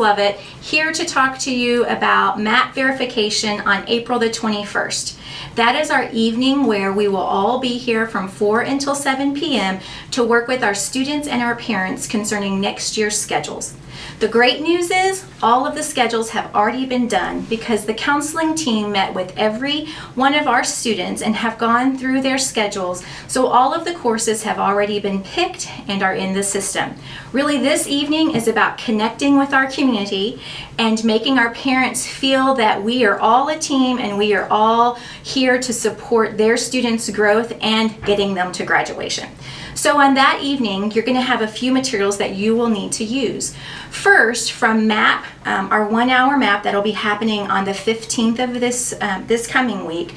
Lovett, here to talk to you about MAP verification on April the 21st. That is our evening where we will all be here from 4 until 7 p.m. to work with our students and our parents concerning next year's schedules. The great news is all of the schedules have already been done because the counseling team met with every one of our students and have gone through their schedules. So all of the courses have already been picked and are in the system. Really, this evening is about connecting with our community and making our parents feel that we are all a team and we are all here to support their students' growth and getting them to graduation. So on that evening, you're going to have a few materials that you will need to use. First, from MAP, our 1 hour MAP that'll be happening on the 15th of this coming week,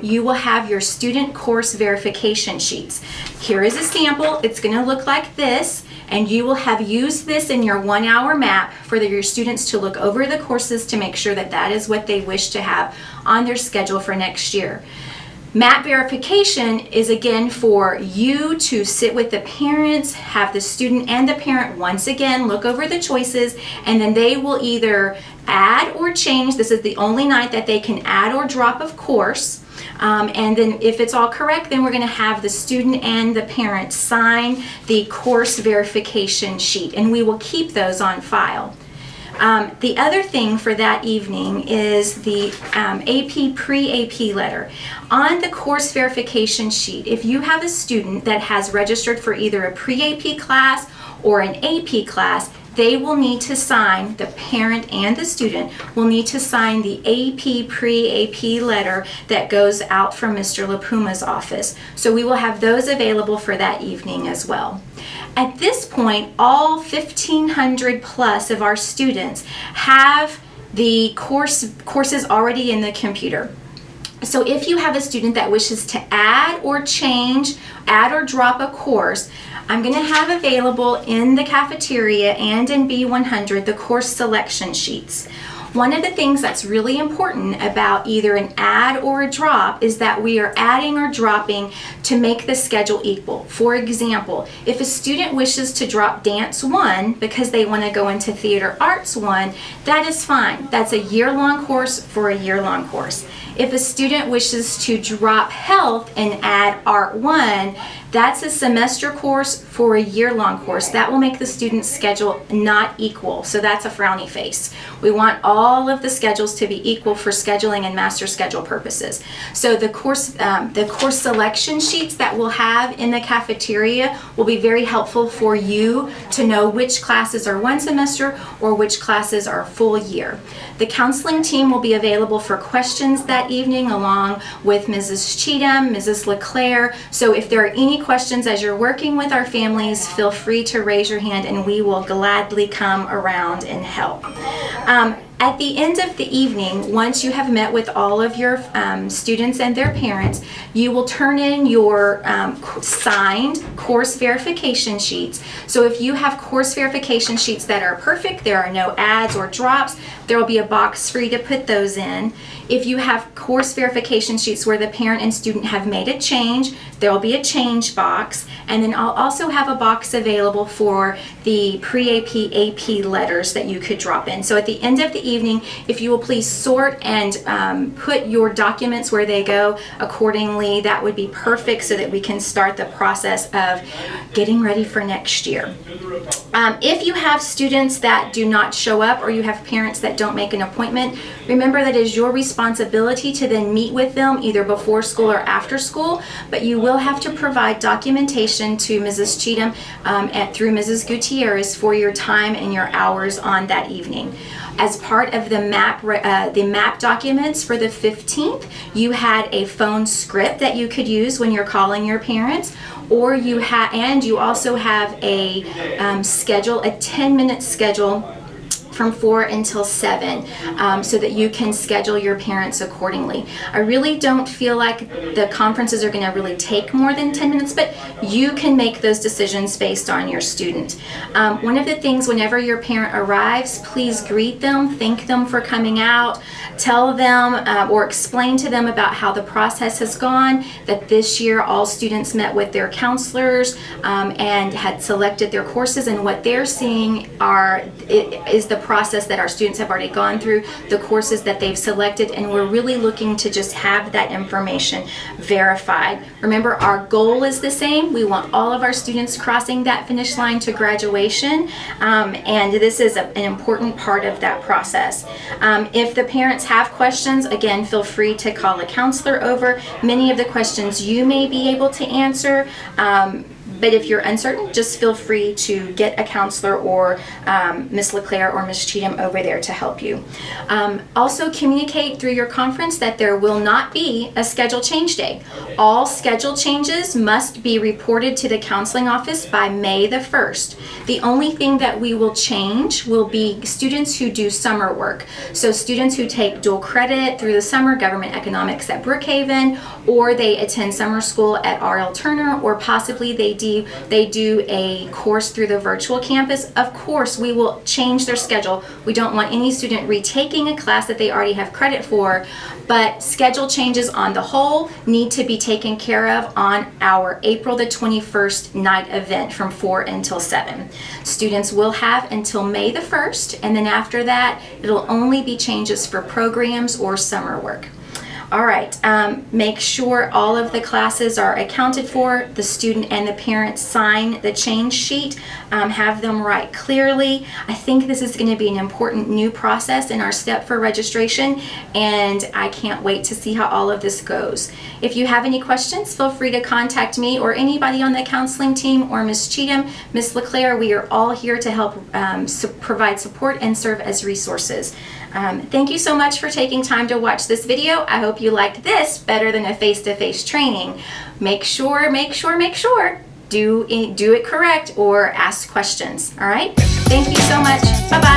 you will have your student course verification sheets. Here is a sample. It's going to look like this, and you will have used this in your 1 hour MAP for your students to look over the courses to make sure that that is what they wish to have on their schedule for next year. MAP verification is again for you to sit with the parents, have the student and the parent once again look over the choices, and then they will either add or change. This is the only night that they can add or drop of course. And then if it's all correct, then we're going to have the student and the parent sign the course verification sheet, and we will keep those on file. The other thing for that evening is the AP pre-AP letter. On the course verification sheet, if you have a student that has registered for either a pre-AP class or an AP class, they will need to sign, the parent and the student will need to sign the AP pre-AP letter that goes out from Mr. LaPuma's office. So we will have those available for that evening as well. At this point, all 1,500 plus of our students have the courses already in the computer. So if you have a student that wishes to add or change, add or drop a course, I'm going to have available in the cafeteria and in B100 the course selection sheets. One of the things that's really important about either an add or a drop is that we are adding or dropping to make the schedule equal. For example, if a student wishes to drop Dance 1 because they want to go into Theater Arts 1, that is fine. That's a year-long course for a year-long course. If a student wishes to drop Health and add Art 1, that's a semester course for a year-long course. That will make the student's schedule not equal, so that's a frowny face. We want all of the schedules to be equal for scheduling and master schedule purposes. So the course selection sheets that we'll have in the cafeteria will be very helpful for you to know which classes are one semester or which classes are full year. The counseling team will be available for questions that evening along with Mrs. Cheatham, Mrs. LeClaire. So if there are any questions as you're working with our families, feel free to raise your hand and we will gladly come around and help. At the end of the evening, once you have met with all of your students and their parents, you will turn in your signed course verification sheets. So if you have course verification sheets that are perfect, there are no adds or drops, there will be a box for you to put those in. If you have course verification sheets where the parent and student have made a change, there will be a change box. And then I'll also have a box available for the pre-AP, AP letters that you could drop in. So at the end of the evening, if you will please sort and put your documents where they go accordingly, that would be perfect so that we can start the process of getting ready for next year. If you have students that do not show up or you have parents that don't make an appointment, remember that it is your responsibility to then meet with them either before school or after school, but you will have to provide documentation to Mrs. Cheatham through Mrs. Gutierrez for your time and your hours on that evening. As part of the MAP documents for the 15th, you had a phone script that you could use when you're calling your parents, or you also have a schedule, a 10-minute schedule from 4 until 7 so that you can schedule your parents accordingly. I really don't feel like the conferences are going to really take more than 10 minutes, but you can make those decisions based on your student. One of the things, whenever your parent arrives, please greet them, thank them for coming out, tell them or explain to them about how the process has gone, that this year all students met with their counselors and had selected their courses, and what they're seeing is the process that our students have already gone through, the courses that they've selected, and we're really looking to just have that information verified. Remember, our goal is the same. We want all of our students crossing that finish line to graduation, and this is an important part of that process. If the parents have questions, again, feel free to call a counselor over. Many of the questions you may be able to answer, but if you're uncertain, just feel free to get a counselor or Ms. LeClaire or Ms. Cheatham over there to help you. Also communicate through your conference that there will not be a schedule change day. All schedule changes must be reported to the counseling office by May the 1st. The only thing that we will change will be students who do summer work. So students who take dual credit through the summer, government economics at Brookhaven, or they attend summer school at R.L. Turner, or possibly they do a course through the virtual campus. Of course, we will change their schedule. We don't want any student retaking a class that they already have credit for, but schedule changes on the whole need to be taken care of on our April the 21st night event from 4 until 7. Students will have until May the 1st, and then after that, it'll only be changes for programs or summer work. All right, make sure all of the classes are accounted for. The student and the parents sign the change sheet, have them write clearly. I think this is going to be an important new process in our step for registration, and I can't wait to see how all of this goes. If you have any questions, feel free to contact me or anybody on the counseling team or Ms. Cheatham, Ms. LeClaire. We are all here to help provide support and serve as resources. Thank you so much for taking time to watch this video. I hope you liked this better than a face-to-face training. Make sure, do it correct or ask questions. All right? Thank you so much. Bye-bye.